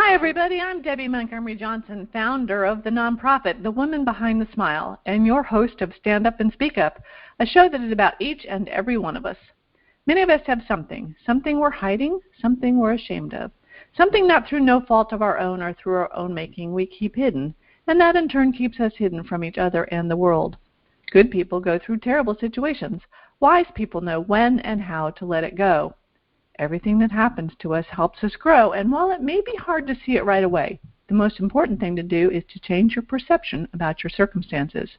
Hi, everybody. I'm Debby Montgomery Johnson, founder of the nonprofit The Woman Behind the Smile, and your host of Stand Up and Speak Up, a show that is about each and every one of us. Many of us have something we're hiding, something we're ashamed of, something not through no fault of our own or through our own making we keep hidden, and that in turn keeps us hidden from each other and the world. Good people go through terrible situations. Wise people know when and how to let it go. Everything that happens to us helps us grow, and while it may be hard to see it right away, the most important thing to do is to change your perception about your circumstances.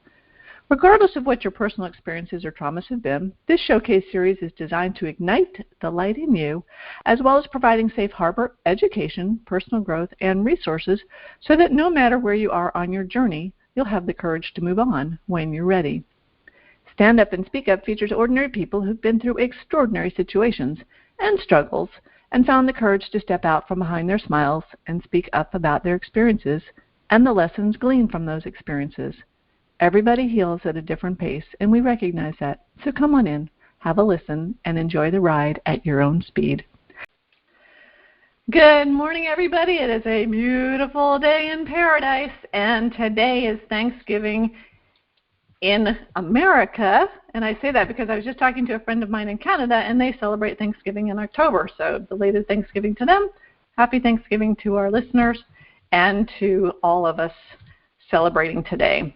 Regardless of what your personal experiences or traumas have been, this showcase series is designed to ignite the light in you, as well as providing safe harbor, education, personal growth, and resources so that no matter where you are on your journey, you'll have the courage to move on when you're ready. Stand Up and Speak Up features ordinary people who've been through extraordinary situations and struggles and found the courage to step out from behind their smiles and speak up about their experiences and the lessons gleaned from those experiences. Everybody heals at a different pace, and we recognize that. So come on in, have a listen, and enjoy the ride at your own speed. Good morning, everybody. It is a beautiful day in paradise, and today is Thanksgiving in America, and I say that because I was just talking to a friend of mine in Canada, and they celebrate Thanksgiving in October, so belated Thanksgiving to them. Happy Thanksgiving to our listeners and to all of us celebrating today.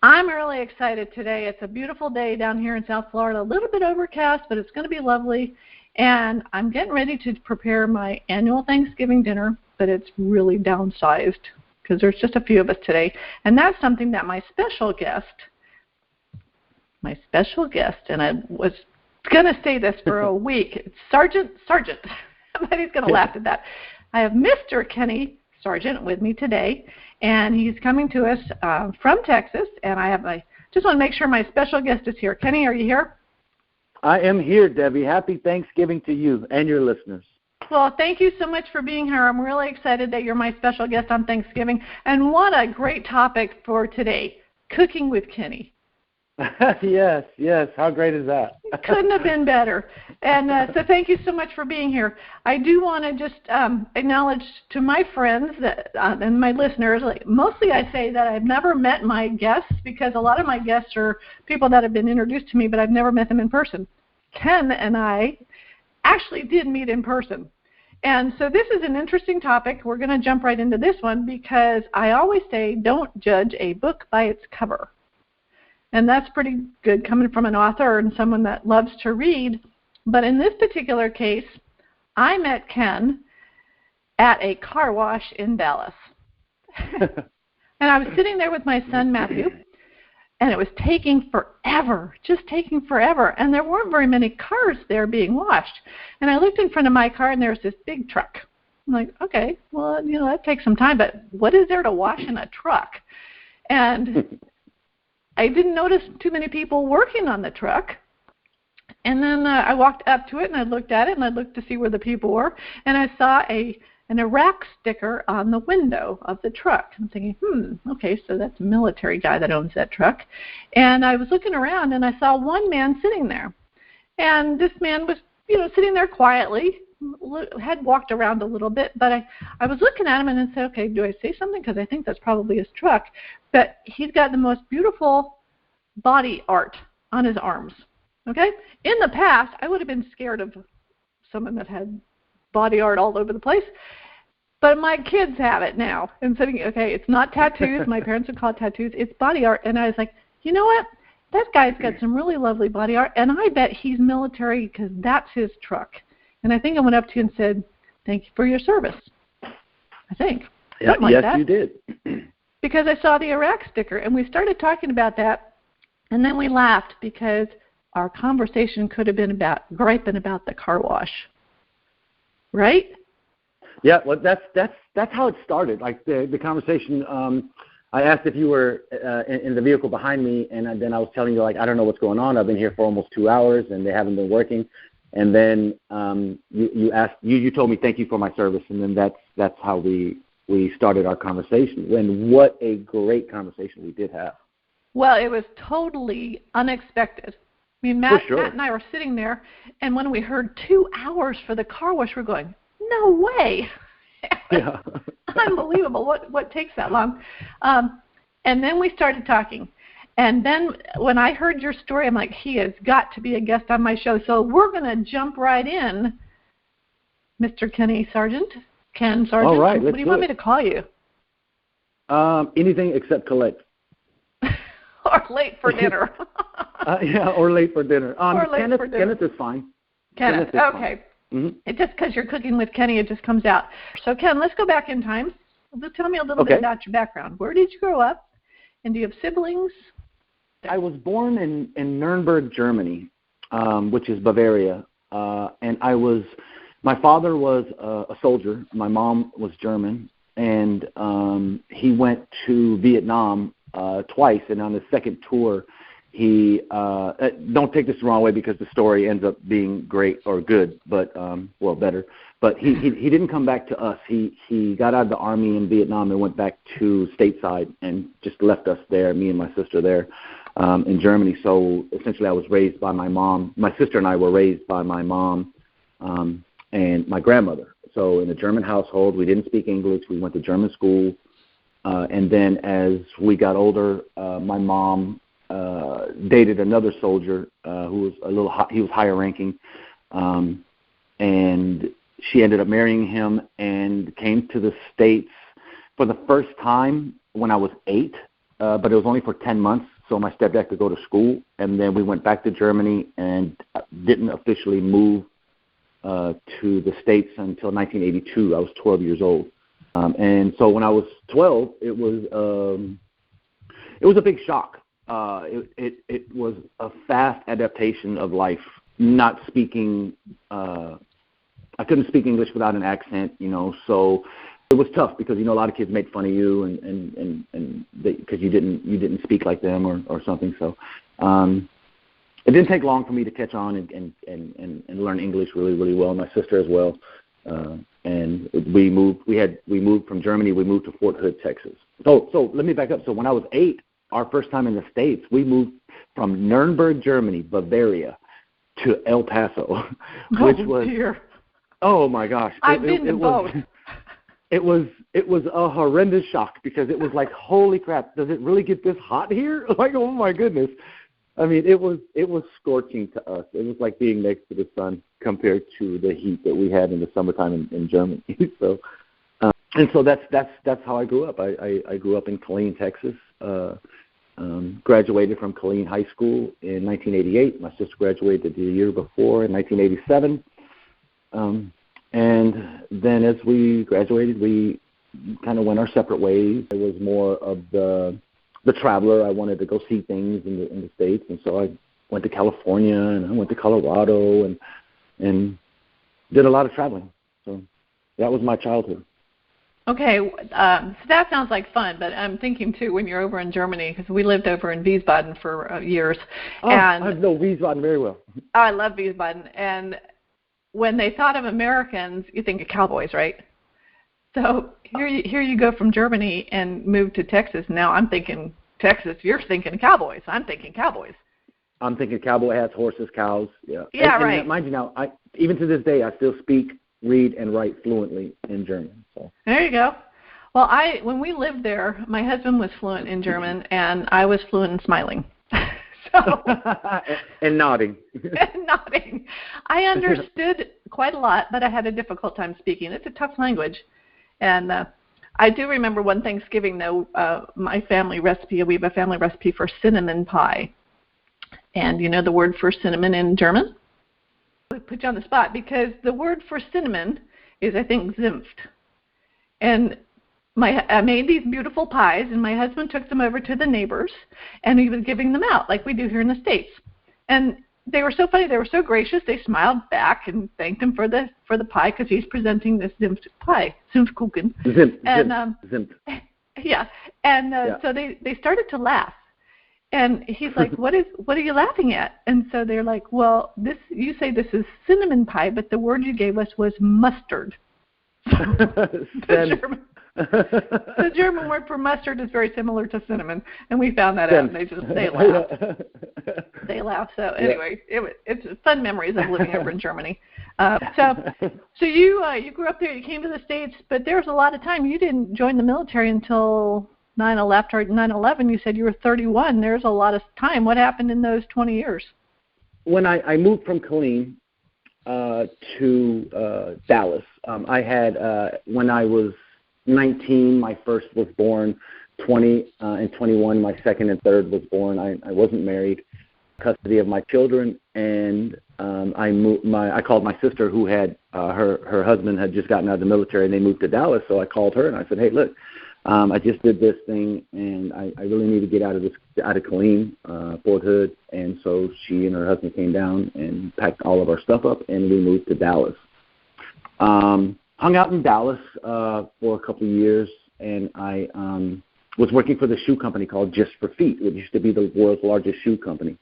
I'm really excited today. It's a beautiful day down here in South Florida, a little bit overcast, but it's going to be lovely, and I'm getting ready to prepare my annual Thanksgiving dinner, but it's really downsized because there's just a few of us today, and that's something that my special guest, and I was going to say this for a week, it's Sargent. Somebody's going to laugh at that. I have Mr. Kenneth Sargent with me today, and he's coming to us from Texas, and I just want to make sure my special guest is here. Kenny, are you here? I am here, Debbie. Happy Thanksgiving to you and your listeners. Well, thank you so much for being here. I'm really excited that you're my special guest on Thanksgiving, and what a great topic for today, cooking with Kenny. Yes. How great is that? Couldn't have been better. And so thank you so much for being here. I do want to just acknowledge to my friends that and my listeners, mostly I say that I've never met my guests because a lot of my guests are people that have been introduced to me, but I've never met them in person. Ken and I actually did meet in person. And so this is an interesting topic. We're going to jump right into this one because I always say don't judge a book by its cover. And that's pretty good coming from an author and someone that loves to read. But in this particular case, I met Ken at a car wash in Dallas. And I was sitting there with my son, Matthew, and it was taking forever, just taking forever. And there weren't very many cars there being washed. And I looked in front of my car, and there was this big truck. I'm like, okay, well, that takes some time, but what is there to wash in a truck? And I didn't notice too many people working on the truck. And then I walked up to it, and I looked at it, and I looked to see where the people were, and I saw an Iraq sticker on the window of the truck. I'm thinking, okay, so that's a military guy that owns that truck. And I was looking around, and I saw one man sitting there. And this man was, sitting there quietly, had walked around a little bit, but I was looking at him and I said, okay, do I say something? Because I think that's probably his truck. But he's got the most beautiful body art on his arms, okay? In the past, I would have been scared of someone that had body art all over the place, but my kids have it now. And thinking, okay, it's not tattoos. My parents would call it tattoos. It's body art. And I was like, you know what? That guy's got some really lovely body art, and I bet he's military because that's his truck. And I think I went up to you and said, thank you for your service. I think. Yes, that. You did. Because I saw the Iraq sticker, and we started talking about that, and then we laughed because our conversation could have been about griping about the car wash. Right? Yeah, well, that's how it started. Like the conversation, I asked if you were in the vehicle behind me, and then I was telling you, I don't know what's going on. I've been here for almost 2 hours, and they haven't been working. And then you told me thank you for my service, and then that's how we started our conversation. And what a great conversation we did have. Well, it was totally unexpected. I mean, Matt and I were sitting there, and when we heard 2 hours for the car wash, we're going, no way. Yeah. Unbelievable. What takes that long? And then we started talking. And then when I heard your story, I'm like, he has got to be a guest on my show. So we're going to jump right in, Mr. Ken Sargent. Ken Sargent. All right, what do you want me to call you? Anything except collect. Or late for dinner. Or late for dinner. Or late Kenneth, for dinner. Kenneth is fine. Kenneth is okay. Fine. Mm-hmm. It's just because you're cooking with Kenny, it just comes out. So, Ken, let's go back in time. Just tell me a little bit about your background. Where did you grow up? And do you have siblings? I was born in Nuremberg, Germany, which is Bavaria. And my father was a soldier. My mom was German. And he went to Vietnam twice. And on his second tour, he don't take this the wrong way because the story ends up being great or good, but better. But he didn't come back to us. He got out of the army in Vietnam and went back to stateside and just left us there, me and my sister there in Germany. So essentially, I was raised by my mom. My sister and I were raised by my mom and my grandmother. So in a German household, we didn't speak English. We went to German school, and then as we got older, my mom dated another soldier who was he was higher ranking, and she ended up marrying him and came to the States for the first time when I was 8, but it was only for 10 months, so my stepdad could go to school, and then we went back to Germany and didn't officially move to the States until 1982. I was 12 years old, and so when I was 12, it was a big shock. It was a fast adaptation of life, not speaking, I couldn't speak English without an accent, so it was tough because, a lot of kids made fun of you and because you didn't speak like them or something. So it didn't take long for me to catch on and learn English really, really well, my sister as well. And we moved from Germany, we moved to Fort Hood, Texas. So let me back up. So when I was 8, our first time in the States, we moved from Nuremberg, Germany, Bavaria, to El Paso, which was, dear. Oh my gosh, I've been to both. It was a horrendous shock because it was like, holy crap, does it really get this hot here? Like, oh my goodness. I mean, it was scorching to us. It was like being next to the sun compared to the heat that we had in the summertime in Germany. So, and so that's how I grew up. I grew up in Killeen, Texas. Graduated from Killeen High School in 1988. My sister graduated the year before in 1987. And then as we graduated, we kind of went our separate ways. I was more of the traveler. I wanted to go see things in the States, and so I went to California and I went to Colorado and did a lot of traveling. So that was my childhood. Okay, so that sounds like fun, but I'm thinking, too, when you're over in Germany, because we lived over in Wiesbaden for years. Oh, and I know Wiesbaden very well. I love Wiesbaden. And when they thought of Americans, you think of cowboys, right? So here you go from Germany and move to Texas. Now I'm thinking Texas. You're thinking cowboys. I'm thinking cowboys. I'm thinking cowboy hats, horses, cows. Yeah. Yeah, and right. Mind you now, even to this day, I still speak, read, and write fluently in German. So. There you go. Well, when we lived there, my husband was fluent in German, and I was fluent in smiling. So, and nodding. And nodding. I understood quite a lot, but I had a difficult time speaking. It's a tough language. And I do remember one Thanksgiving, though, my family recipe, we have a family recipe for cinnamon pie. And you know the word for cinnamon in German? I put you on the spot because the word for cinnamon is, I think, Zimt. And I made these beautiful pies, and my husband took them over to the neighbors, and he was giving them out like we do here in the States. And they were so funny. They were so gracious. They smiled back and thanked him for the pie because he's presenting this Zimt pie, Zimtkuchen. Zimt. Yeah. And so they started to laugh. And he's like, what are you laughing at? And so they're like, well, you say this is cinnamon pie, but the word you gave us was mustard. The German word for mustard is very similar to cinnamon, and we found that out, and they laughed. They laughed. So anyway, it's fun memories of living over in Germany. So you grew up there, you came to the States, but there was a lot of time. You didn't join the military until 9/11. You said you were 31. There's a lot of time. What happened in those 20 years? When I moved from Killeen to Dallas, I had, when I was 19, my first was born, 20 and 21, my second and third was born. I wasn't married, custody of my children, and I called my sister who had her husband had just gotten out of the military, and they moved to Dallas. So I called her and I said, hey, look, I just did this thing, and I really need to get out of Killeen, Fort Hood. And so she and her husband came down and packed all of our stuff up, and we moved to Dallas. Hung out in Dallas for a couple of years, and I was working for the shoe company called Just for Feet, which used to be the world's largest shoe company.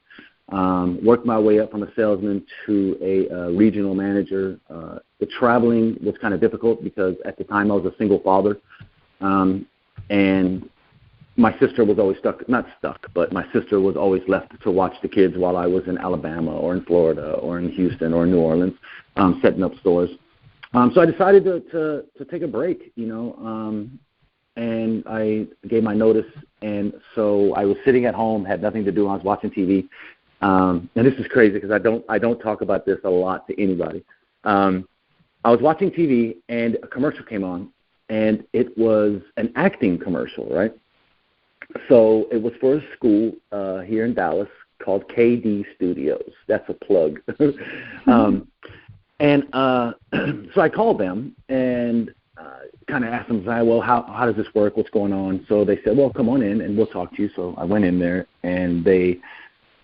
Worked my way up from a salesman to a regional manager. The traveling was kind of difficult because at the time I was a single father, and my sister was always but my sister was always left to watch the kids while I was in Alabama or in Florida or in Houston or in New Orleans, setting up stores. So I decided to take a break, and I gave my notice. And so I was sitting at home, had nothing to do. I was watching TV. And this is crazy because I don't talk about this a lot to anybody. I was watching TV, and a commercial came on, and it was an acting commercial, right? So it was for a school here in Dallas called KD Studios. That's a plug. And so I called them and kind of asked them, well, how does this work? What's going on? So they said, well, come on in and we'll talk to you. So I went in there, and they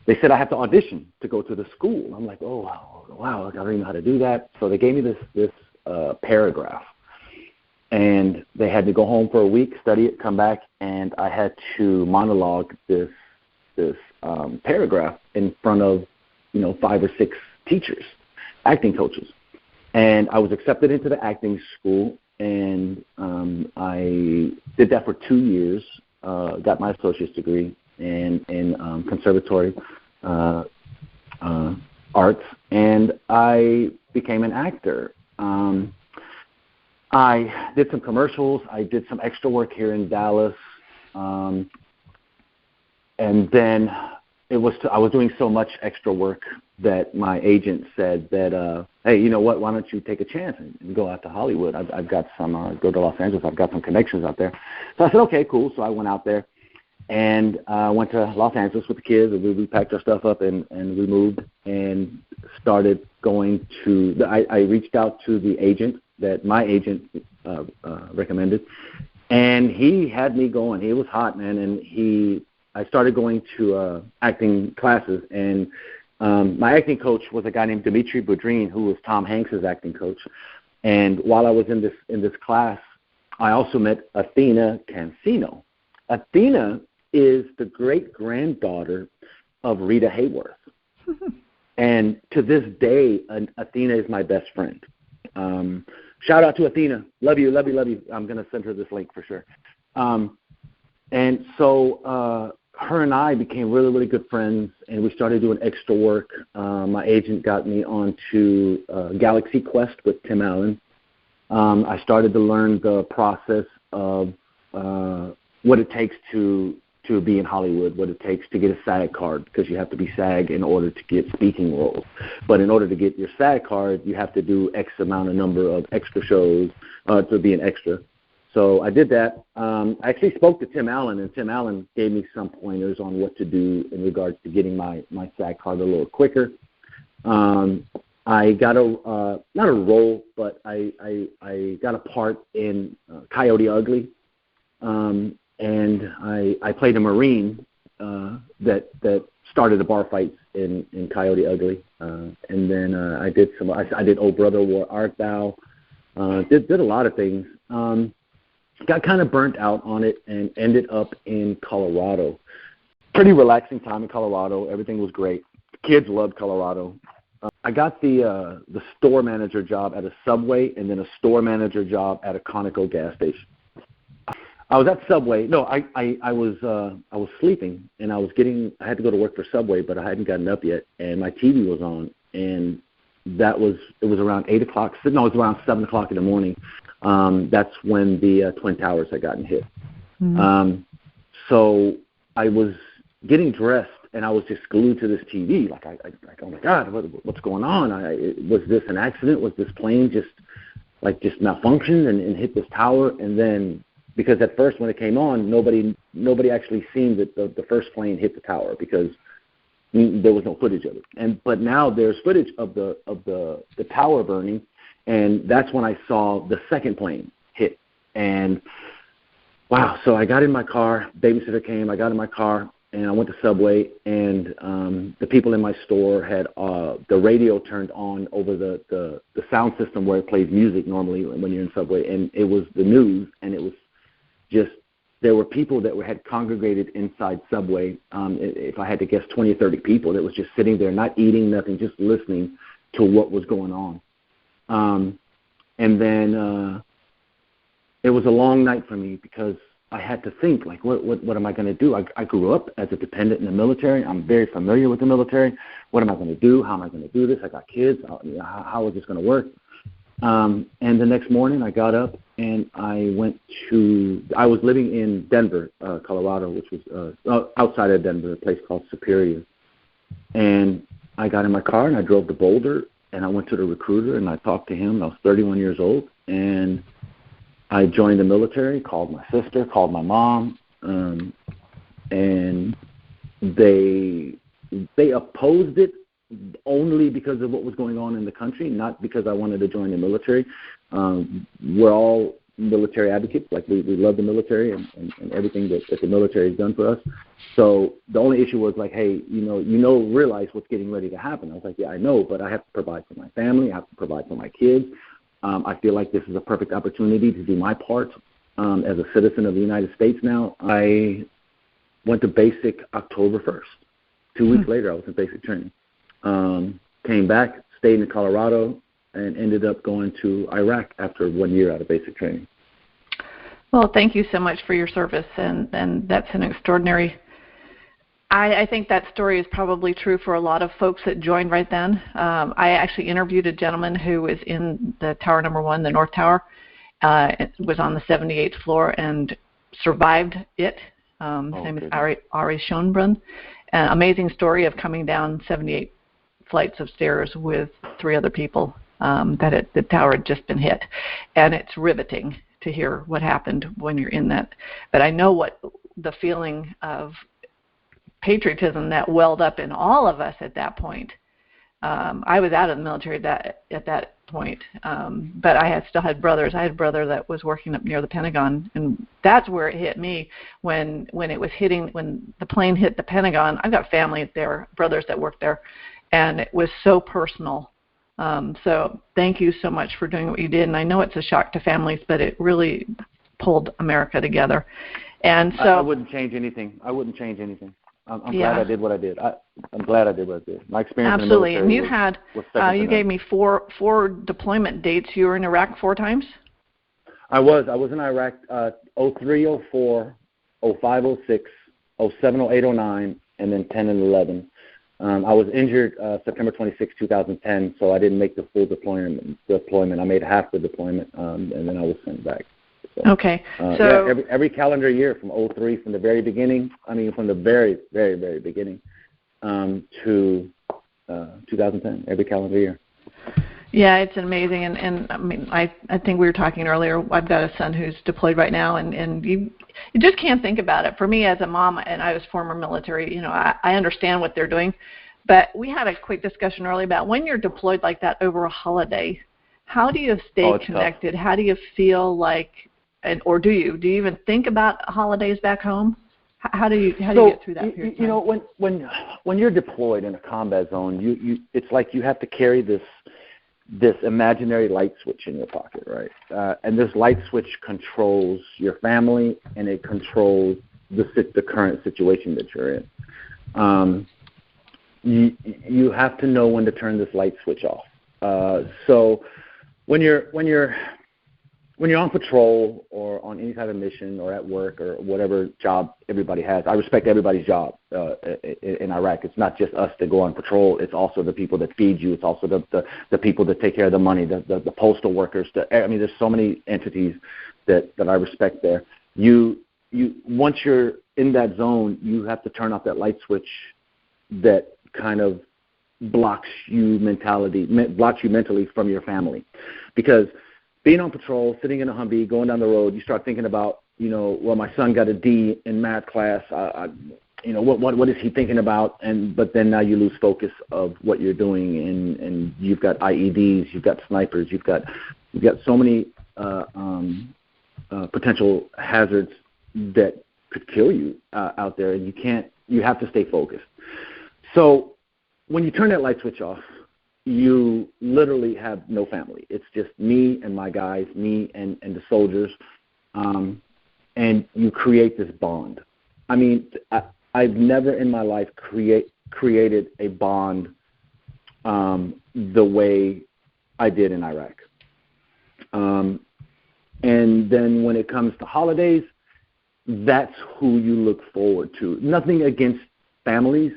said I have to audition to go to the school. I'm like, oh, wow, I don't even know how to do that. So they gave me this paragraph, and they had to go home for a week, study it, come back, and I had to monologue this paragraph in front of 5 or 6 teachers, acting coaches. And I was accepted into the acting school, and I did that for 2 years, got my associate's degree in conservatory arts, and I became an actor. I did some commercials. I did some extra work here in Dallas, and then I was doing so much extra work that my agent said that, hey, you know what? Why don't you take a chance and go out to Hollywood? I've got some go to Los Angeles. I've got some connections out there. So I said, okay, cool. So I went out there and went to Los Angeles with the kids. And we packed our stuff up and we moved and started going to. I reached out to the agent that my agent recommended, and he had me going. He was hot, man, and I started going to acting classes, and my acting coach was a guy named Dimitri Boudrin, who was Tom Hanks's acting coach. And while I was in this class, I also met Athena Cancino. Athena is the great-granddaughter of Rita Hayworth. And to this day, Athena is my best friend. Shout out to Athena. Love you, love you, love you. I'm going to send her this link for sure. And so her and I became really, really good friends, and we started doing extra work. My agent got me onto Galaxy Quest with Tim Allen. I started to learn the process of what it takes to be in Hollywood, what it takes to get a SAG card, because you have to be SAG in order to get speaking roles. But in order to get your SAG card, you have to do X number of extra shows to be an extra. So I did that. I actually spoke to Tim Allen, and Tim Allen gave me some pointers on what to do in regards to getting my SAG card a little quicker. I got not a role, but I got a part in Coyote Ugly, and I played a Marine that started the bar fights in Coyote Ugly, and then I did Oh Brother, Where Art Thou? Did a lot of things. Got kind of burnt out on it and ended up in Colorado. Pretty relaxing time in Colorado. Everything was great. Kids loved Colorado. I got the store manager job at a Subway, and then a store manager job at a Conoco gas station. I was at Subway. No, I was sleeping, and I had to go to work for Subway, but I hadn't gotten up yet, and my TV was on, and it was around 8 o'clock. No, it was around 7 o'clock in the morning. That's when the Twin Towers had gotten hit. Mm-hmm. So I was getting dressed, and I was just glued to this TV. Like, oh my God, what's going on? Was this an accident? Was this plane just malfunctioned and hit this tower? And then, because at first when it came on, nobody actually seen that the first plane hit the tower because there was no footage of it. But now there's footage of the tower burning, and that's when I saw the second plane hit. And wow! So I got in my car. Babysitter came. I got in my car, and I went to Subway. And the people in my store had the radio turned on over the sound system where it plays music normally when you're in Subway, and it was the news, and it was just there were people that had congregated inside Subway. If I had to guess, 20 or 30 people that was just sitting there, not eating nothing, just listening to what was going on. And then it was a long night for me because I had to think, like, what am I going to do? I grew up as a dependent in the military. I'm very familiar with the military. What am I going to do? How am I going to do this? I got kids. How is this going to work? And the next morning I got up and I was living in Denver, Colorado, which was outside of Denver, a place called Superior. And I got in my car and I drove to Boulder, and I went to the recruiter and I talked to him. I was 31 years old, and I joined the military, called my sister, called my mom, and they opposed it only because of what was going on in the country, not because I wanted to join the military. We're all military advocates. Like, we love the military and everything that the military has done for us. So the only issue was like, hey, realize what's getting ready to happen. I was like, yeah, I know, but I have to provide for my family. I have to provide for my kids. I feel like this is a perfect opportunity to do my part as a citizen of the United States now. I went to basic October 1st. 2 weeks later, I was in basic training. Came back, stayed in Colorado, and ended up going to Iraq after 1 year out of basic training. Well, thank you so much for your service, and that's an extraordinary. I think that story is probably true for a lot of folks that joined right then. I actually interviewed a gentleman who was in the Tower Number 1, the North Tower, was on the 78th floor and survived it. His name is Ari Schonbrunn. An amazing story of coming down 78 flights of stairs with 3 other people. The tower had just been hit, and it's riveting to hear what happened when you're in that. But I know what the feeling of patriotism that welled up in all of us at that point. I was out of the military at that point, but I still had brothers. I had a brother that was working up near the Pentagon, and that's where it hit me when the plane hit the Pentagon. I've got family there, brothers that work there, and it was so personal. So thank you so much for doing what you did. And I know it's a shock to families, but it really pulled America together. And so I wouldn't change anything. I'm glad I did what I did. I'm glad I did what I did. My experience absolutely. in the military and you gave me four deployment dates. You were in Iraq 4 times? I was in Iraq 03, 04, 05, 06, 07, 08, 09, and then 10 and 11. I was injured September 26, 2010, so I didn't make the full deployment. I made half the deployment, and then I was sent back. So, okay. So every calendar year from 03, from the very beginning, from the very, very, very beginning to 2010, every calendar year. Yeah, it's amazing. And I think we were talking earlier, I've got a son who's deployed right now, and you just can't think about it. For me as a mom, and I was former military, I understand what they're doing. But we had a quick discussion earlier about when you're deployed like that over a holiday, how do you stay connected? Tough. How do you feel like, or do you even think about holidays back home? How do you get through that period? When you're deployed in a combat zone, it's like you have to carry this imaginary light switch in your pocket, right? And this light switch controls your family, and it controls the current situation that you're in. You have to know when to turn this light switch off. So when you're when you're on patrol or on any kind of mission or at work or whatever job everybody has, I respect everybody's job in Iraq. It's not just us that go on patrol. It's also the people that feed you. It's also the people that take care of the money, the postal workers. There's so many entities that I respect there. You once you're in that zone, you have to turn off that light switch that kind of blocks you mentally from your family, because being on patrol, sitting in a Humvee, going down the road, you start thinking about, well, my son got a D in math class. What is he thinking about? But then now you lose focus of what you're doing, and you've got IEDs, you've got snipers, you've got so many potential hazards that could kill you out there, and you have to stay focused. So when you turn that light switch off, you literally have no family. It's just me and my guys, me and the soldiers, and you create this bond. I mean, I've never in my life created a bond the way I did in Iraq. And then when it comes to holidays, that's who you look forward to. Nothing against families,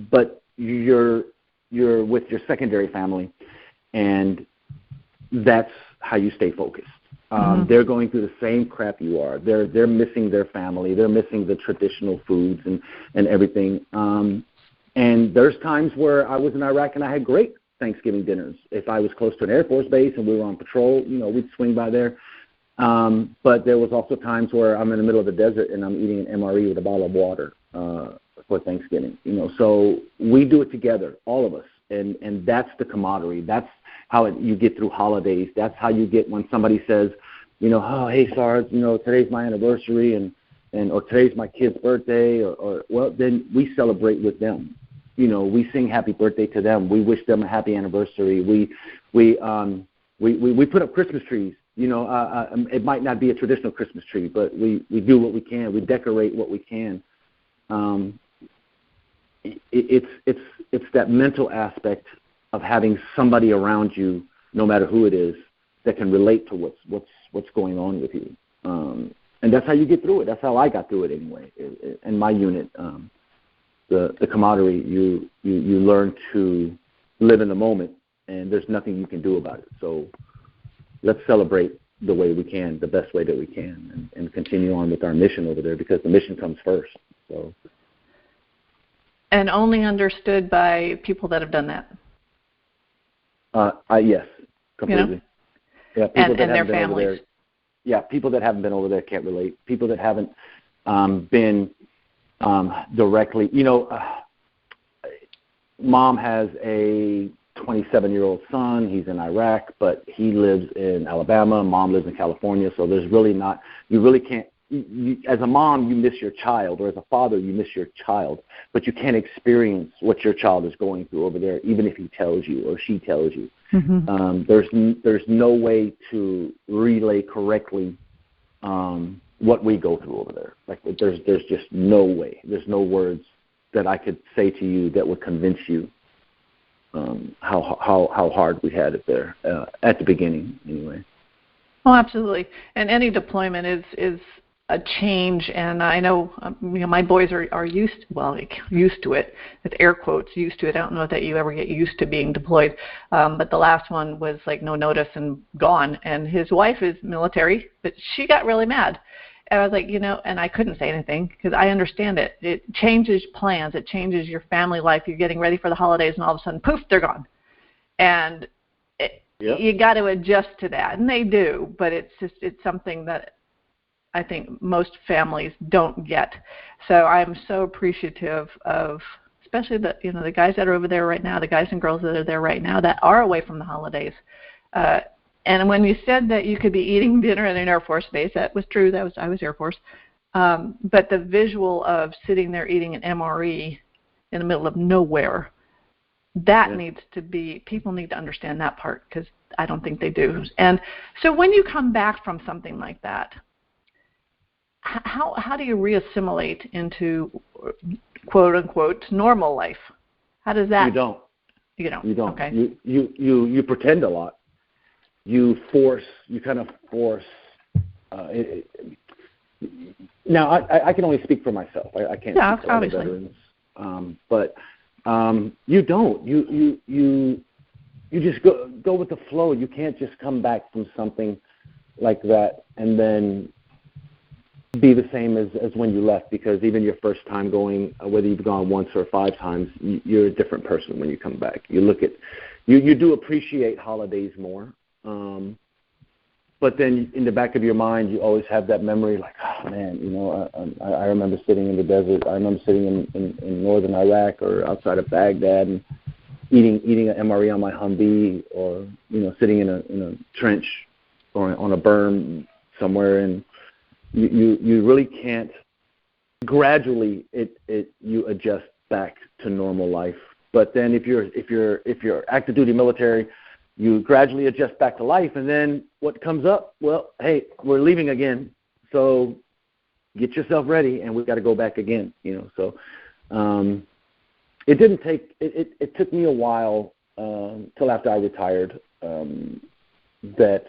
but you're with your secondary family, and that's how you stay focused. They're going through the same crap you are. They're missing their family. They're missing the traditional foods and everything. And there's times where I was in Iraq and I had great Thanksgiving dinners. If I was close to an Air Force base and we were on patrol, we'd swing by there. But there was also times where I'm in the middle of the desert and I'm eating an MRE with a bottle of water for Thanksgiving. So we do it together, all of us, and that's the camaraderie. That's how you get through holidays. That's how you get when somebody says, oh, hey, Sarge, today's my anniversary or today's my kid's birthday, or well, then we celebrate with them. We sing happy birthday to them. We wish them a happy anniversary. We put up Christmas trees. It might not be a traditional Christmas tree, but we do what we can. We decorate what we can. It's that mental aspect of having somebody around you, no matter who it is, that can relate to what's going on with you. And that's how you get through it. That's how I got through it anyway. In my unit, the camaraderie, you learn to live in the moment, and there's nothing you can do about it. So let's celebrate the way we can, the best way that we can, and continue on with our mission over there, because the mission comes first. So. And only understood by people that have done that. Yes, completely. Yeah, people and their families. People that haven't been over there can't relate. People that haven't been directly. Mom has a 27-year-old son. He's in Iraq, but he lives in Alabama. Mom lives in California. So there's really not. You really can't. As a mom, you miss your child, or as a father, you miss your child, but you can't experience what your child is going through over there, even if he tells you or she tells you. Mm-hmm. There's no way to relay correctly what we go through over there. Like there's just no way. There's no words that I could say to you that would convince you how hard we had it there at the begining, anyway. Oh, absolutely. And any deployment is a change, and I know, my boys are used to it, with air quotes, used to it. I don't know that you ever get used to being deployed, but the last one was like no notice and gone, and his wife is military, but she got really mad. And I was like, and I couldn't say anything because I understand it. It changes plans. It changes your family life. You're getting ready for the holidays, and all of a sudden, poof, they're gone. And you got to adjust to that, and they do, but it's something that I think most families don't get. So I'm so appreciative of, especially the guys that are over there right now, the guys and girls that are there right now that are away from the holidays. And when you said that you could be eating dinner at an Air Force base, that was true. I was Air Force. But the visual of sitting there eating an MRE in the middle of nowhere, that needs to be, people need to understand that part, because I don't think they do. And so when you come back from something like that, how do you reassimilate into quote unquote normal life? How does that? You don't. You don't. You don't. Okay. You pretend a lot. you kind of force. Now, I can only speak for myself. I can't speak for other veterans. But you don't. You just go with the flow. You can't just come back from something like that and then be the same as when you left, because even your first time going, whether you've gone once or 5 times, you're a different person when you come back. You do appreciate holidays more. But then in the back of your mind, you always have that memory like, oh, man, I remember sitting in the desert. I remember sitting in northern Iraq or outside of Baghdad and eating an MRE on my Humvee, or, sitting in a trench or on a berm somewhere. And you really can't, gradually you adjust back to normal life. But then if you're active duty military, you gradually adjust back to life, and then what comes up? Well, hey, we're leaving again, so get yourself ready, and we've got to go back again. So it didn't take. It took me a while till after I retired that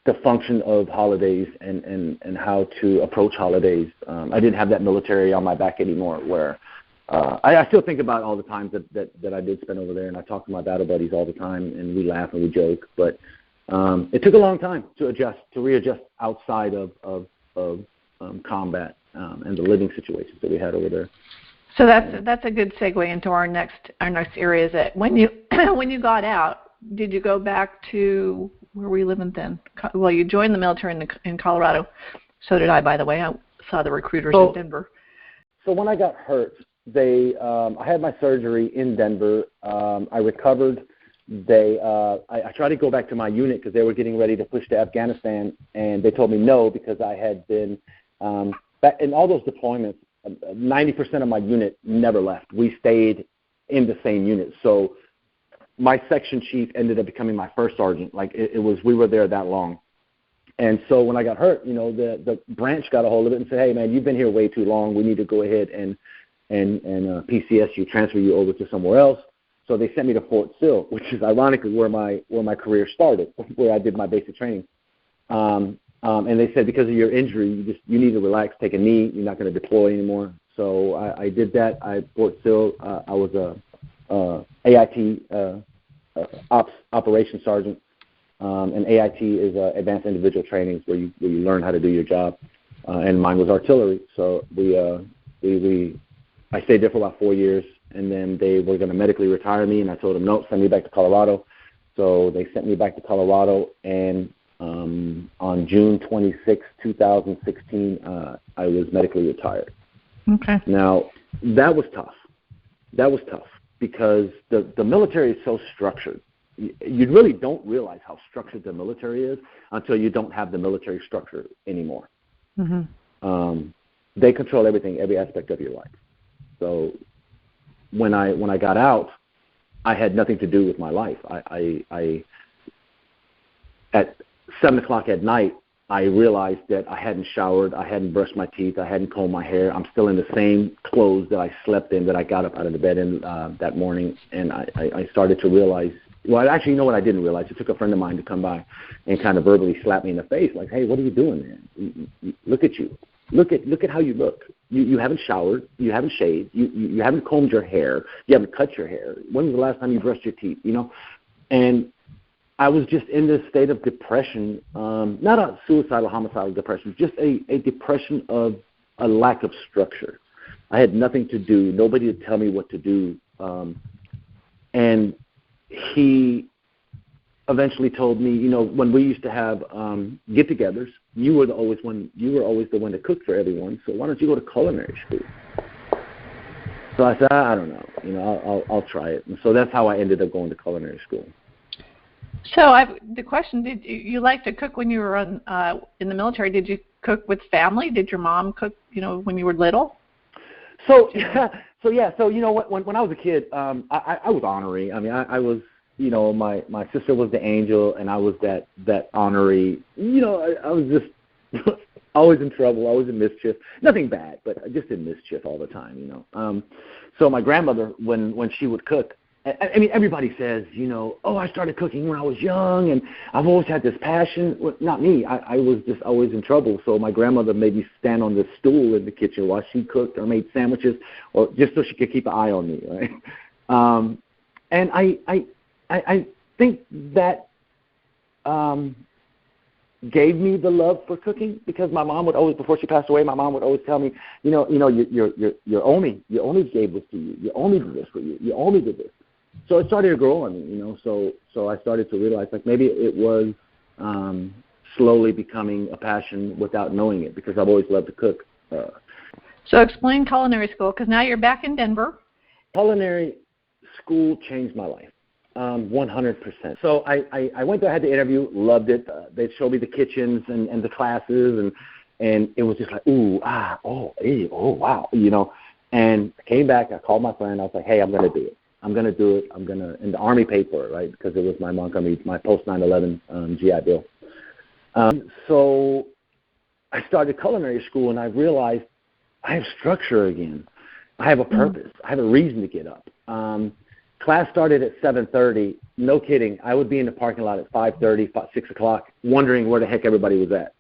the function of holidays and how to approach holidays. I didn't have that military on my back anymore, where I still think about all the times that I did spend over there, and I talk to my battle buddies all the time, and we laugh and we joke. But it took a long time to readjust outside of combat and the living situations that we had over there. So that's a good segue into our next area. Is that when you got out, did you go back to where were you living then? Well, you joined the military in Colorado. So did I, by the way. I saw the recruiters in Denver. So when I got hurt, I had my surgery in Denver. I recovered. I tried to go back to my unit because they were getting ready to push to Afghanistan, and they told me no because I had been in all those deployments. 90% of my unit never left. We stayed in the same unit. So my section chief ended up becoming my first sergeant. Like we were there that long. And so when I got hurt, the branch got a hold of it and said, "Hey, man, you've been here way too long. We need to go ahead and PCS you, transfer you over to somewhere else." So they sent me to Fort Sill, which is ironically where my career started, where I did my basic training. And they said, because of your injury, you need to relax, take a knee. You're not going to deploy anymore. So I did that. Fort Sill, I was a AIT operations sergeant, and AIT is advanced individual trainings where you learn how to do your job. And mine was artillery. So I stayed there for about 4 years, and then they were going to medically retire me, and I told them, no, send me back to Colorado. So they sent me back to Colorado, and on June 26, 2016, I was medically retired. Okay. Now, that was tough. Because the military is so structured. You really don't realize how structured the military is until you don't have the military structure anymore. Mm-hmm. They control everything, every aspect of your life. So when I got out, I had nothing to do with my life. I at 7 o'clock at night, I realized that I hadn't showered, I hadn't brushed my teeth, I hadn't combed my hair. I'm still in the same clothes that I slept in, that I got up out of the bed in that morning, and I started to realize. Well, actually, you know what I didn't realize? It took a friend of mine to come by and kind of verbally slap me in the face, like, "Hey, what are you doing, man? Look at you. Look at how you look. You haven't showered. You haven't shaved. You haven't combed your hair. You haven't cut your hair. When was the last time you brushed your teeth? And I was just in this state of depression, not a suicidal, homicidal depression, just a depression of a lack of structure. I had nothing to do, nobody to tell me what to do. And he eventually told me, when we used to have get-togethers, you were always the one that cooked for everyone, so why don't you go to culinary school? So I said, I don't know, I'll try it. And so that's how I ended up going to culinary school. So the question, did you like to cook when you were in the military? Did you cook with family? Did your mom cook, when you were little? So when I was a kid, I was ornery. I mean, I was, my sister was the angel, and I was that ornery. I was just always in trouble, always in mischief. Nothing bad, but just in mischief all the time. So my grandmother, when she would cook, I mean, everybody says, I started cooking when I was young, and I've always had this passion. Well, not me. I was just always in trouble. So my grandmother made me stand on this stool in the kitchen while she cooked or made sandwiches, or just so she could keep an eye on me, right? And I think that gave me the love for cooking, because my mom would always, before she passed away, my mom would always tell me, you only gave this to you. You only did this for you. You only did this. So it started to grow on me, So I started to realize, like, maybe it was slowly becoming a passion without knowing it, because I've always loved to cook. So explain Culinary School, because now you're back in Denver. Culinary School changed my life, 100%. So I went there, I had the interview, loved it. They showed me the kitchens and the classes, and it was just like, wow, And I came back, I called my friend, I was like, hey, I'm going to do it. I'm going to do it. And the Army paid for it, right? Because it was my post 9/11 GI Bill. So I started Culinary School, and I realized I have structure again. I have a purpose. I have a reason to get up. Class started at 7:30. No kidding. I would be in the parking lot at 5:30, 6 o'clock, wondering where the heck everybody was at.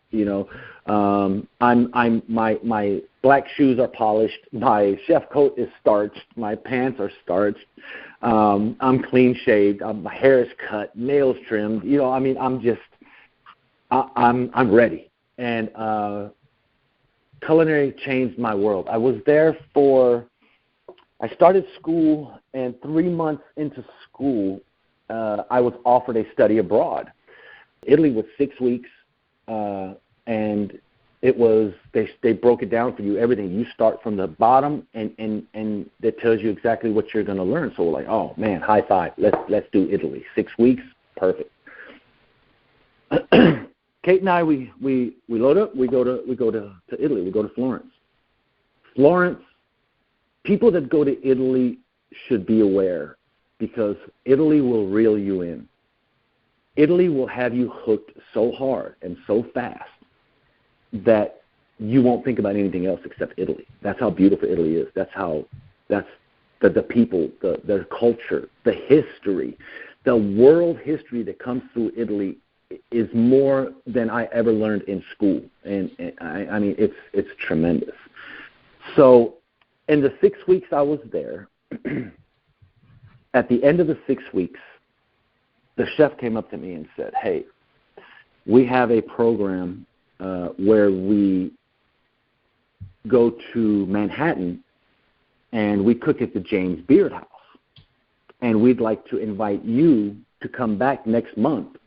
My black shoes are polished. My chef coat is starched. My pants are starched. I'm clean shaved. My hair is cut. Nails trimmed. I'm ready. And culinary changed my world. I was there I started school, and 3 months into school, I was offered a study abroad. Italy was 6 weeks. And it was, they broke it down for you, everything. You start from the bottom, and it tells you exactly what you're going to learn. So we're like, oh man, high five. Let's do Italy. 6 weeks, perfect. Kate and I, we load up. We go to Italy. We go to Florence. Florence. People that go to Italy should be aware, because Italy will reel you in. Italy will have you hooked so hard and so fast that you won't think about anything else except Italy. That's how beautiful Italy is. That's the people, their culture, the history, the world history that comes through Italy is more than I ever learned in school. And I mean, it's tremendous. So in the 6 weeks I was there, at the end of the 6 weeks, the chef came up to me and said, hey, we have a program where we go to Manhattan and we cook at the James Beard House. And we'd like to invite you to come back next month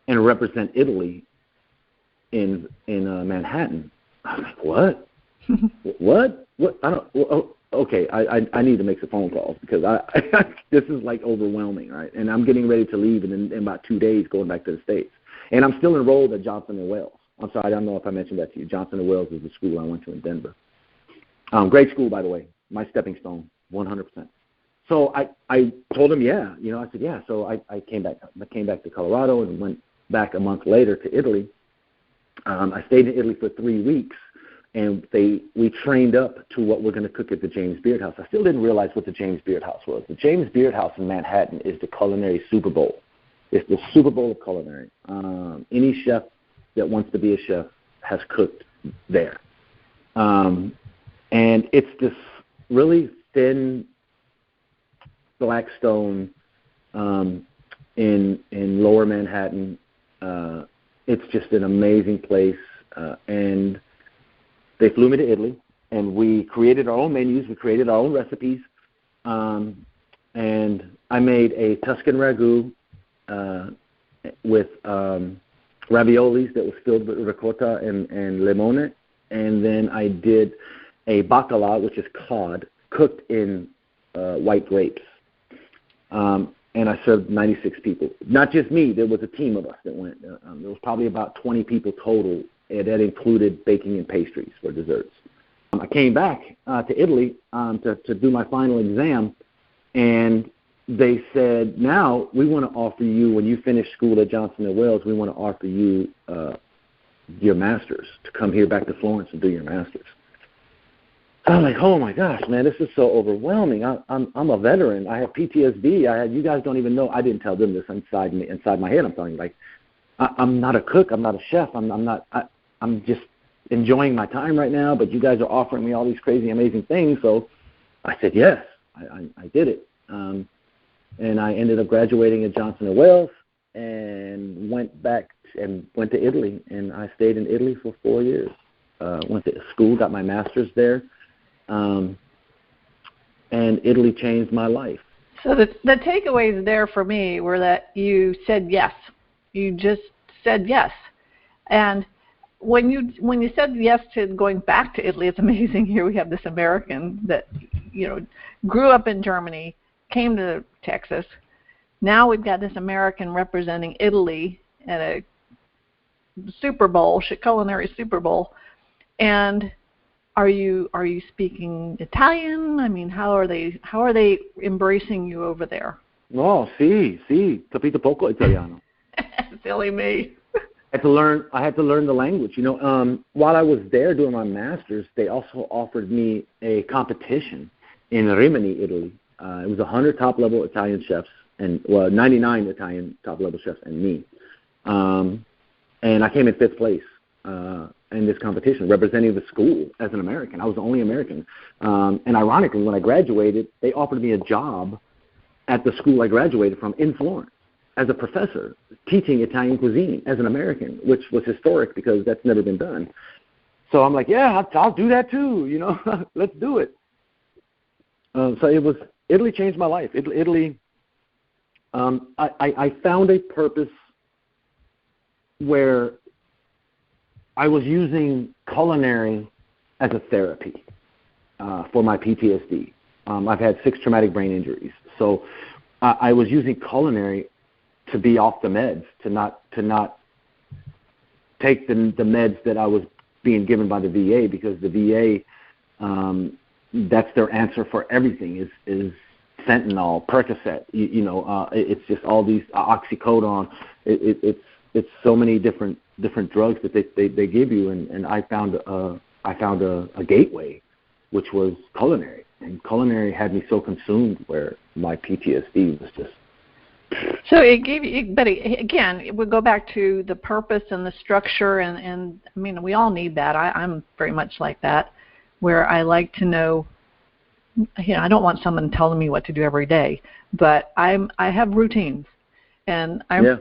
and represent Italy in Manhattan. I was like, what? What? I don't. Okay, I need to make some phone calls, because this is like overwhelming, right? And I'm getting ready to leave in about 2 days, going back to the States. And I'm still enrolled at Johnson & Wales. I'm sorry, I don't know if I mentioned that to you. Johnson & Wales is the school I went to in Denver. Great school, by the way. My stepping stone, 100%. So I told him, yeah. I said, yeah. So I came back. I came back to Colorado and went back a month later to Italy. I stayed in Italy for 3 weeks. And we trained up to what we're going to cook at the James Beard House. I still didn't realize what the James Beard House was. The James Beard House in Manhattan is the culinary Super Bowl. It's the Super Bowl of culinary. Any chef that wants to be a chef has cooked there. And it's this really thin black stone in lower Manhattan. It's just an amazing place. And they flew me to Italy, and we created our own menus. We created our own recipes. And I made a Tuscan ragu with raviolis that was filled with ricotta and limone. And then I did a bacala, which is cod, cooked in white grapes. And I served 96 people. Not just me. There was a team of us that went. There was probably about 20 people total. And that included baking and pastries for desserts. I came back to Italy to do my final exam, and they said, now we want to offer you, when you finish school at Johnson & Wales, we want to offer you your master's, to come here back to Florence and do your master's. I'm like, oh my gosh, man, this is so overwhelming. I'm a veteran. I have PTSD. You guys don't even know. I didn't tell them this inside my head. I'm telling you, like, I'm not a cook. I'm not a chef. I'm just enjoying my time right now. But you guys are offering me all these crazy, amazing things. So I said yes. I did it. And I ended up graduating at Johnson & Wales and went to Italy. And I stayed in Italy for 4 years. Went to school, got my master's there. And Italy changed my life. So the takeaways there for me were that you said yes. You just said yes. And when you said yes to going back to Italy, it's amazing. Here we have this American that, grew up in Germany, came to Texas. Now we've got this American representing Italy at a Super Bowl, Culinary Super Bowl. And are you speaking Italian? I mean, how are they embracing you over there? Oh, sì, capito poco italiano. Silly me. I had to learn the language. While I was there doing my master's, they also offered me a competition in Rimini, Italy. It was 100 top-level Italian chefs, 99 Italian top-level chefs and me. And I came in 5th place in this competition, representing the school as an American. I was the only American. And ironically, when I graduated, they offered me a job at the school I graduated from in Florence as a professor teaching Italian cuisine as an American, which was historic because that's never been done. So I'm like, yeah, I'll do that too, let's do it. So Italy changed my life. Italy, I found a purpose where I was using culinary as a therapy for my PTSD. I've had 6 traumatic brain injuries, so I was using culinary to be off the meds, to not take the meds that I was being given by the VA, because the VA, that's their answer for everything is fentanyl, Percocet. It's just all these oxycodone. It's so many different drugs that they give you, and I found a gateway, which was culinary, and culinary had me so consumed where my PTSD was just. So it gave you, but again, we go back to the purpose and the structure, and I mean, we all need that. I'm very much like that, where I like to know. I don't want someone telling me what to do every day, but I have routines, and I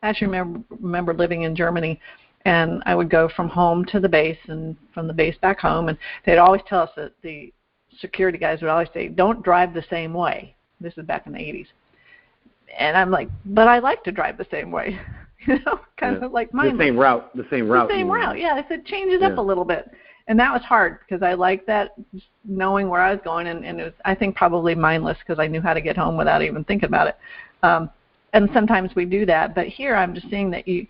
actually remember living in Germany, and I would go from home to the base and from the base back home, and they'd always tell us that the security guys would always say, "Don't drive the same way." This is back in the 80s. And I'm like, but I like to drive the same way, kind of like mine. The same route. The same route, yeah. I said, change it up a little bit. And that was hard because I liked that, knowing where I was going. And it was, I think, probably mindless because I knew how to get home without even thinking about it. And sometimes we do that. But here I'm just seeing that you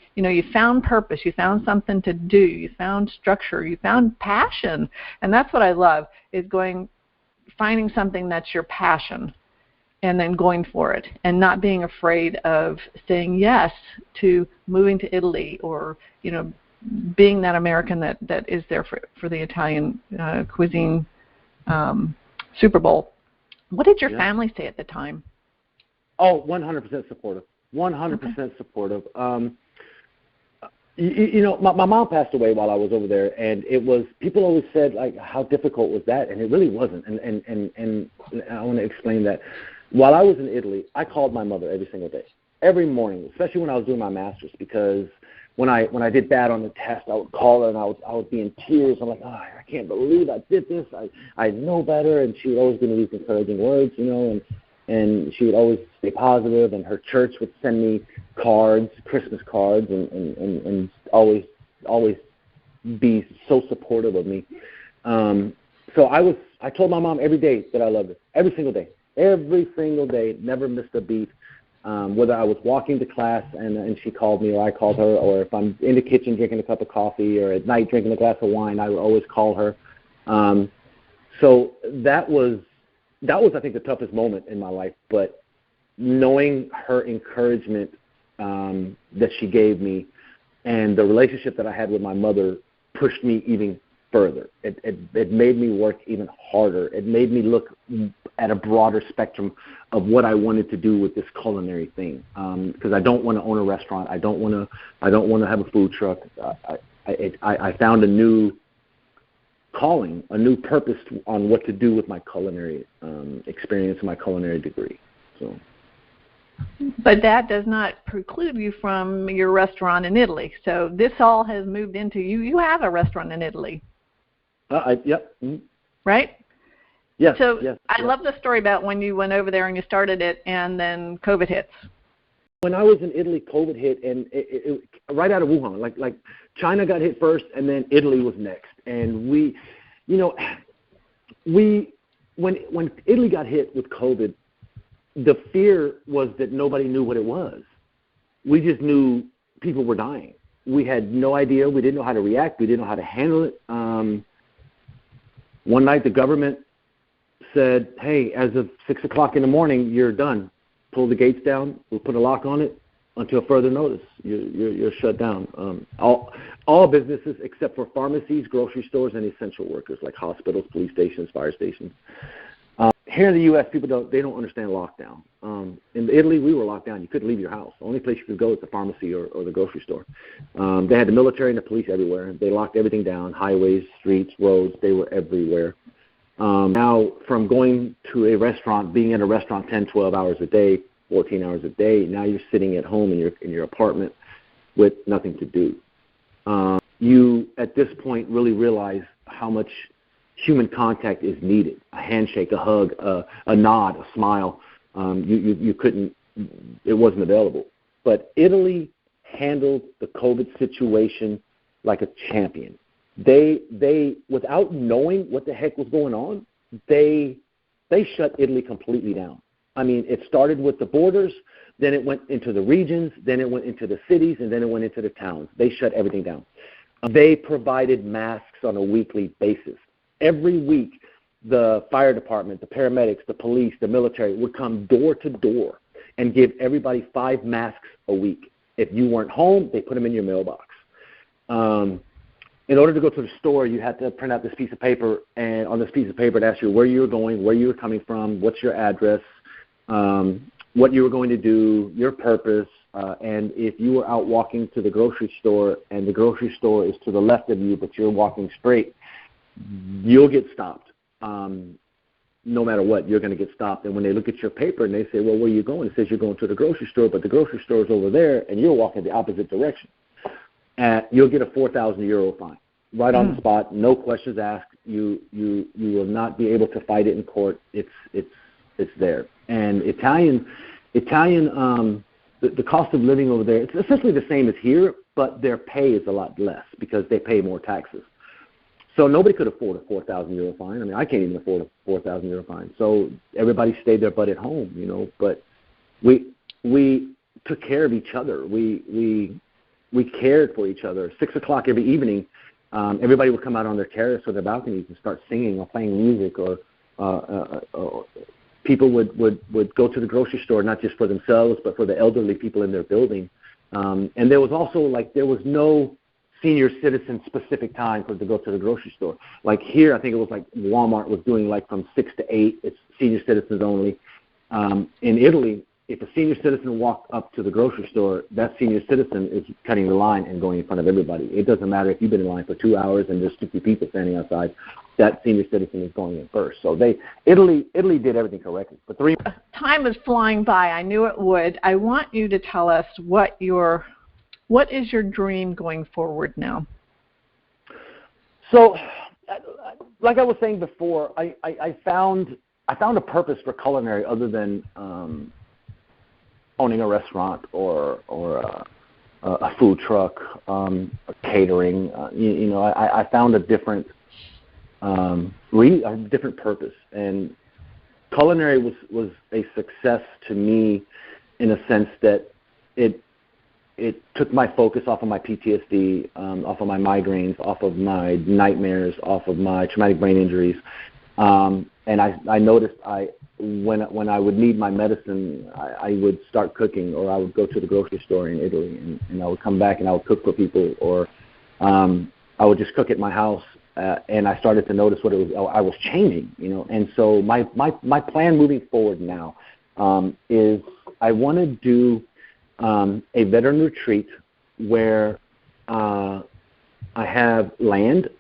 found purpose. You found something to do. You found structure. You found passion. And that's what I love, is finding something that's your passion, and then going for it, and not being afraid of saying yes to moving to Italy, or being that American that is there for the Italian cuisine Super Bowl. What did your family say at the time? Oh, 100% supportive. 100% supportive. My mom passed away while I was over there, and it was, people always said, like, how difficult was that? And it really wasn't. And I want to explain that. While I was in Italy, I called my mother every single day, every morning, especially when I was doing my master's, because when I did bad on the test, I would call her and I would be in tears. I'm like, oh, I can't believe I did this. I know better. And she would always give me these encouraging words, and she would always stay positive. And her church would send me cards, Christmas cards, and always be so supportive of me. So I told my mom every day that I loved her, every single day. Every single day, never missed a beat. Whether I was walking to class and she called me, or I called her, or if I'm in the kitchen drinking a cup of coffee, or at night drinking a glass of wine, I would always call her. So that was I think the toughest moment in my life. But knowing her encouragement that she gave me, and the relationship that I had with my mother, pushed me even further. It made me work even harder. It made me look at a broader spectrum of what I wanted to do with this culinary thing. Because I don't want to own a restaurant. I don't want to have a food truck. I found a new calling, a new purpose on what to do with my culinary experience and my culinary degree. So. But that does not preclude you from your restaurant in Italy. So this all has moved into you. You have a restaurant in Italy. Yep. Mm-hmm. Right? Yes. So yes, I love the story about when you went over there and you started it and then COVID hits. When I was in Italy, COVID hit, and it right out of Wuhan. Like China got hit first, and then Italy was next. And when Italy got hit with COVID, the fear was that nobody knew what it was. We just knew people were dying. We had no idea. We didn't know how to react. We didn't know how to handle it. One night the government said, hey, as of 6 o'clock in the morning, you're done. Pull the gates down. We'll put a lock on it until further notice. You're shut down. All businesses except for pharmacies, grocery stores, and essential workers like hospitals, police stations, fire stations. Here in the U.S., people don't understand lockdown. In Italy, we were locked down. You couldn't leave your house. The only place you could go is the pharmacy or the grocery store. They had the military and the police everywhere. They locked everything down, highways, streets, roads. They were everywhere. Now, from going to a restaurant, being in a restaurant 10, 12 hours a day, 14 hours a day, now you're sitting at home in your apartment with nothing to do. You, at this point, really realize how much human contact is needed. A handshake, a hug, a nod, a smile. You couldn't, it wasn't available. But Italy handled the COVID situation like a champion. They without knowing what the heck was going on, they shut Italy completely down. I mean, it started with the borders, then it went into the regions, then it went into the cities, and then it went into the towns. They shut everything down. They provided masks on a weekly basis. Every week, the fire department, the paramedics, the police, the military would come door to door and give everybody 5 masks a week. If you weren't home, they put them in your mailbox. In order to go to the store, you had to print out this piece of paper, and on this piece of paper it asks you where you were going, where you were coming from, what's your address, what you were going to do, your purpose, and if you were out walking to the grocery store and the grocery store is to the left of you but you're walking straight, you'll get stopped. No matter what, you're going to get stopped. And when they look at your paper and they say, well, where are you going? It says you're going to the grocery store, but the grocery store is over there, and you're walking the opposite direction. And you'll get a 4,000 euro fine right on the spot, no questions asked. You will not be able to fight it in court. It's there. And Italian, the cost of living over there, it's essentially the same as here, but their pay is a lot less because they pay more taxes. So nobody could afford a 4,000 euro fine. I mean, I can't even afford a 4,000 euro fine. So everybody stayed their butt at home, But we took care of each other. We cared for each other. 6 o'clock every evening, everybody would come out on their terrace or their balconies and start singing or playing music, or people would go to the grocery store not just for themselves but for the elderly people in their building. And there was also there was no senior citizen specific time to go to the grocery store. Like here, I think it was Walmart was doing from 6 to 8. It's senior citizens only. In Italy, if a senior citizen walked up to the grocery store, that senior citizen is cutting the line and going in front of everybody. It doesn't matter if you've been in line for 2 hours and there's 50 people standing outside. That senior citizen is going in first. So Italy did everything correctly. But time is flying by. I knew it would. I want you to tell us what is your dream going forward now? So, like I was saying before, I found a purpose for culinary other than owning a restaurant or a food truck, catering. I found a different purpose, and culinary was a success to me in a sense that it took my focus off of my PTSD, off of my migraines, off of my nightmares, off of my traumatic brain injuries. And I noticed when I would need my medicine, I would start cooking, or I would go to the grocery store in Italy, and I would come back and I would cook for people, or I would just cook at my house and I started to notice what it was I was changing, And so my plan moving forward now is I want to do a veteran retreat where I have land,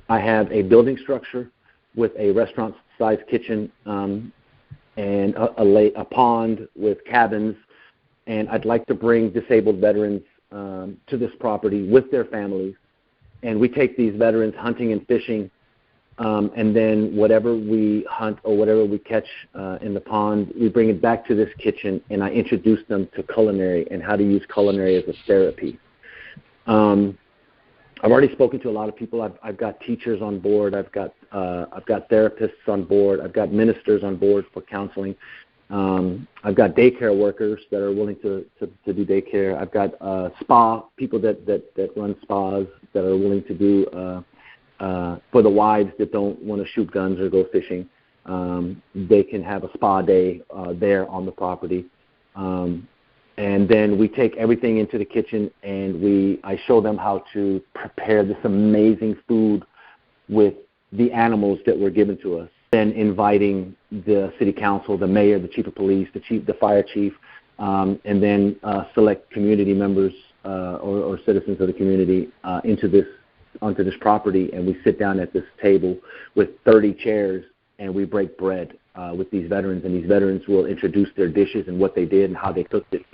I have a building structure with a restaurant-sized kitchen and a pond with cabins, and I'd like to bring disabled veterans to this property with their families, and we take these veterans hunting and fishing, and then whatever we hunt or whatever we catch in the pond, we bring it back to this kitchen, and I introduce them to culinary and how to use culinary as a therapy. I've already spoken to a lot of people. I've got teachers on board. I've got therapists on board. I've got ministers on board for counseling. I've got daycare workers that are willing to do daycare. I've got spa people that run spas that are willing to do for the wives that don't want to shoot guns or go fishing. They can have a spa day there on the property. And then we take everything into the kitchen, and I show them how to prepare this amazing food with the animals that were given to us. Then inviting the city council, the mayor, the chief of police, the fire chief, and then select community members or citizens of the community onto this property, and we sit down at this table with 30 chairs, and we break bread with these veterans, and these veterans will introduce their dishes and what they did and how they cooked it.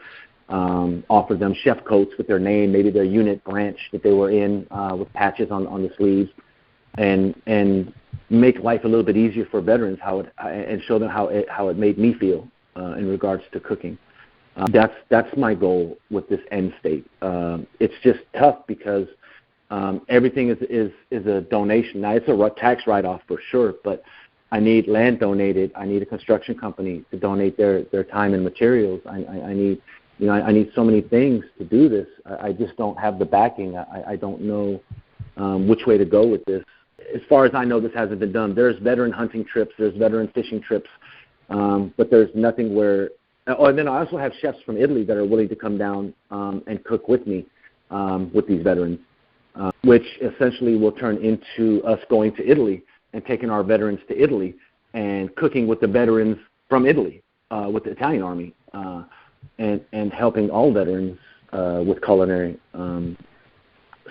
Offer them chef coats with their name, maybe their unit branch that they were in with patches on the sleeves, and make life a little bit easier for veterans and show them how it made me feel in regards to cooking. That's my goal with this end state. It's just tough because everything is a donation. Now, it's a tax write-off for sure, but I need land donated. I need a construction company to donate their time and materials. I need so many things to do this. I just don't have the backing. I don't know which way to go with this. As far as I know, this hasn't been done. There's veteran hunting trips. There's veteran fishing trips. But there's nothing where and then I also have chefs from Italy that are willing to come down and cook with me with these veterans, which essentially will turn into us going to Italy and taking our veterans to Italy and cooking with the veterans from Italy, with the Italian Army, and helping all veterans with culinary.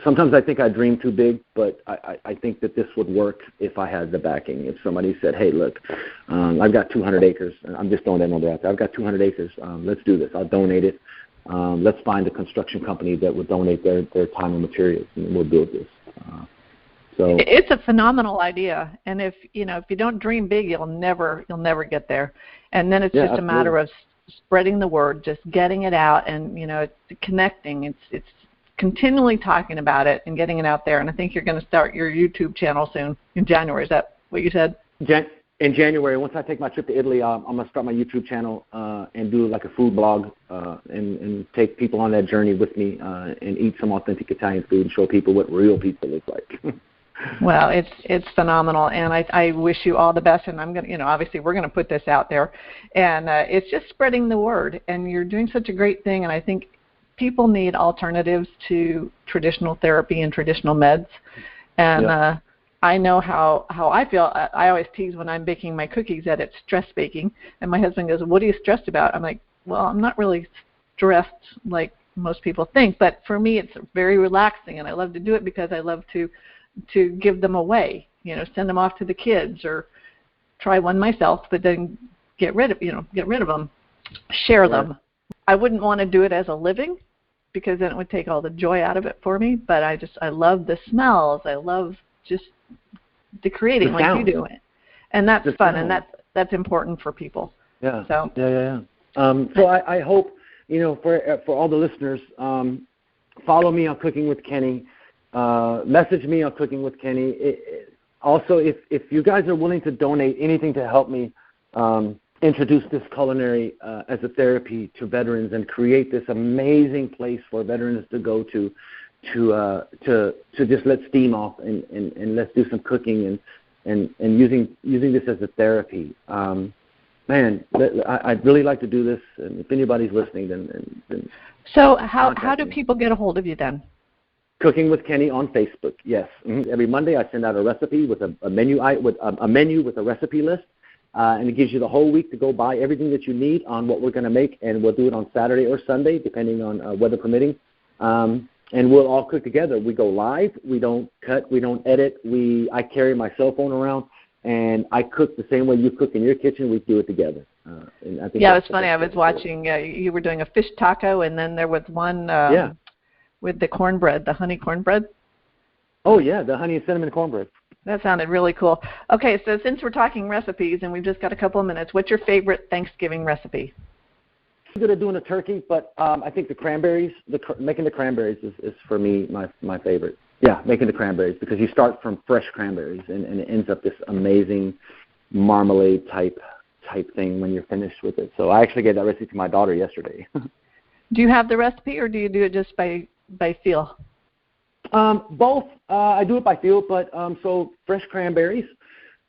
Sometimes I think I dream too big, but I think that this would work if I had the backing. If somebody said, hey, look, I've got 200 acres. I'm just throwing that number out there. I've got 200 acres. Let's do this. I'll donate it. Let's find a construction company that would donate their time and materials, and we'll build this. So it's a phenomenal idea, and if you don't dream big, you'll never get there. And then it's just absolutely. A matter of spreading the word, just getting it out, and it's connecting. It's continually talking about it and getting it out there. And I think you're going to start your YouTube channel soon in January. Is that what you said? In January, once I take my trip to Italy, I'm going to start my YouTube channel and do like a food blog and take people on that journey with me and eat some authentic Italian food and show people what real pizza looks like. Well, it's phenomenal, and I wish you all the best. And I'm going to, obviously we're going to put this out there, and it's just spreading the word. And you're doing such a great thing, and I think people need alternatives to traditional therapy and traditional meds. And I know how I feel. I always tease when I'm baking my cookies that it's stress baking, and my husband goes, "What are you stressed about?" I'm like, "Well, I'm not really stressed like most people think, but for me, it's very relaxing, and I love to do it because I love to give them away, send them off to the kids or try one myself, but then get rid of them, share them. I wouldn't want to do it as a living because then it would take all the joy out of it for me, but I love the smells. I love just the creating like you do it. And that's fun, and that's important for people. Yeah. So so I hope, for all the listeners, follow me on Cooking with Kenny. Message me on Cooking with Kenny. Also, if you guys are willing to donate anything to help me introduce this culinary as a therapy to veterans and create this amazing place for veterans to go to just let steam off and let's do some cooking and using this as a therapy. Man, I'd really like to do this, and if anybody's listening, then So how do people get a hold of you then? Cooking with Kenny on Facebook, yes. Mm-hmm. Every Monday I send out a recipe with a menu with a recipe list, and it gives you the whole week to go buy everything that you need on what we're going to make, and we'll do it on Saturday or Sunday, depending on weather permitting. And we'll all cook together. We go live. We don't cut. We don't edit. I carry my cell phone around, and I cook the same way you cook in your kitchen. We do it together. And I think it was funny. I was watching. You were doing a fish taco, and then there was one. With the cornbread, the honey cornbread? Oh, yeah, the honey and cinnamon cornbread. That sounded really cool. Okay, so since we're talking recipes and we've just got a couple of minutes, what's your favorite Thanksgiving recipe? I'm good at doing a turkey, but I think the cranberries, making the cranberries is for me my favorite. Yeah, making the cranberries, because you start from fresh cranberries and it ends up this amazing marmalade type thing when you're finished with it. So I actually gave that recipe to my daughter yesterday. Do you have the recipe, or do you do it just by feel? Both. I do it by feel, but so fresh cranberries,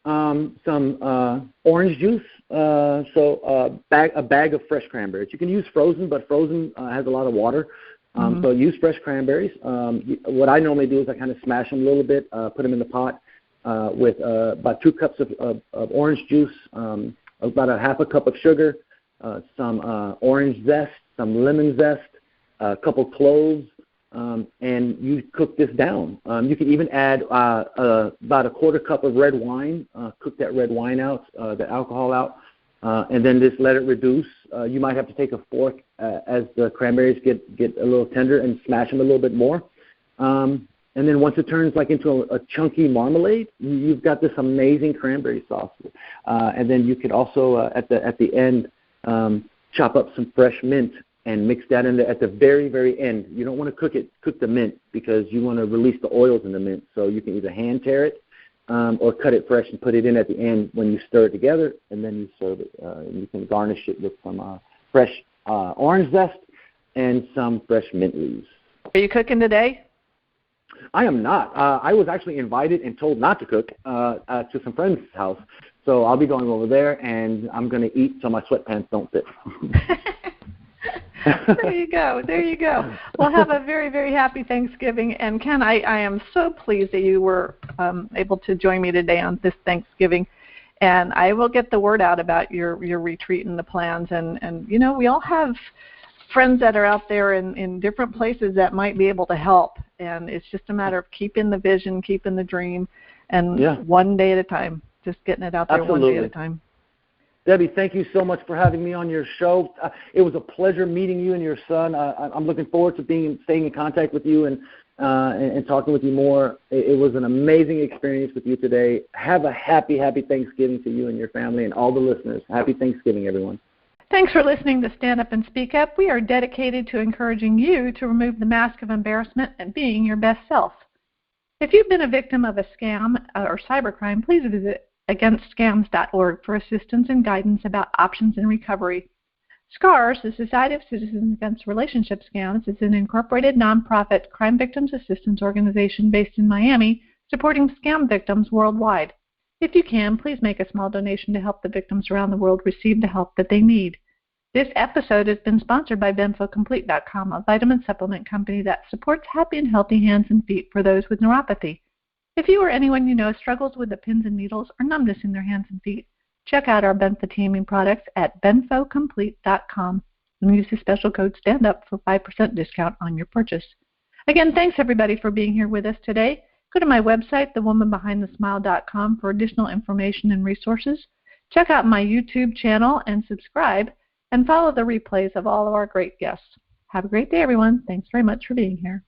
some orange juice, a bag of fresh cranberries. You can use frozen, but frozen has a lot of water. So use fresh cranberries. What I normally do is I kind of smash them a little bit, put them in the pot with about 2 cups of orange juice, about a half a cup of sugar, some orange zest, some lemon zest, a couple cloves, and you cook this down. You can even add about a quarter cup of red wine, cook that red wine out, the alcohol out, and then just let it reduce. You might have to take a fork as the cranberries get a little tender and smash them a little bit more. And then once it turns like into a chunky marmalade, you've got this amazing cranberry sauce. And then you could also at the end chop up some fresh mint and mix that in there at the very, very end. You don't want to cook the mint, because you want to release the oils in the mint. So you can either hand tear it or cut it fresh and put it in at the end when you stir it together, and then you serve it. You can garnish it with some fresh orange zest and some fresh mint leaves. Are you cooking today? I am not. I was actually invited and told not to cook to some friends' house. So I'll be going over there, and I'm going to eat so my sweatpants don't fit. There you go. Well, have a very, very happy Thanksgiving. And Ken, I am so pleased that you were able to join me today on this Thanksgiving. And I will get the word out about your retreat and the plans. And you know, we all have friends that are out there in different places that might be able to help. And it's just a matter of keeping the vision, keeping the dream, and one day at a time, just getting it out there. Absolutely. One day at a time. Debbie, thank you so much for having me on your show. It was a pleasure meeting you and your son. I'm looking forward to staying in contact with you and talking with you more. It was an amazing experience with you today. Have a happy Thanksgiving to you and your family and all the listeners. Happy Thanksgiving, everyone. Thanks for listening to Stand Up and Speak Up. We are dedicated to encouraging you to remove the mask of embarrassment and being your best self. If you've been a victim of a scam or cybercrime, please visit againstscams.org for assistance and guidance about options in recovery. SCARS, the Society of Citizens Against Relationship Scams, is an incorporated nonprofit crime victims assistance organization based in Miami, supporting scam victims worldwide. If you can, please make a small donation to help the victims around the world receive the help that they need. This episode has been sponsored by BenfoComplete.com, a vitamin supplement company that supports happy and healthy hands and feet for those with neuropathy. If you or anyone you know struggles with the pins and needles or numbness in their hands and feet, check out our benfotiamine products at BenfoComplete.com and use the special code STANDUP for 5% discount on your purchase. Again, thanks everybody for being here with us today. Go to my website, thewomanbehindthesmile.com, for additional information and resources. Check out my YouTube channel and subscribe, and follow the replays of all of our great guests. Have a great day, everyone. Thanks very much for being here.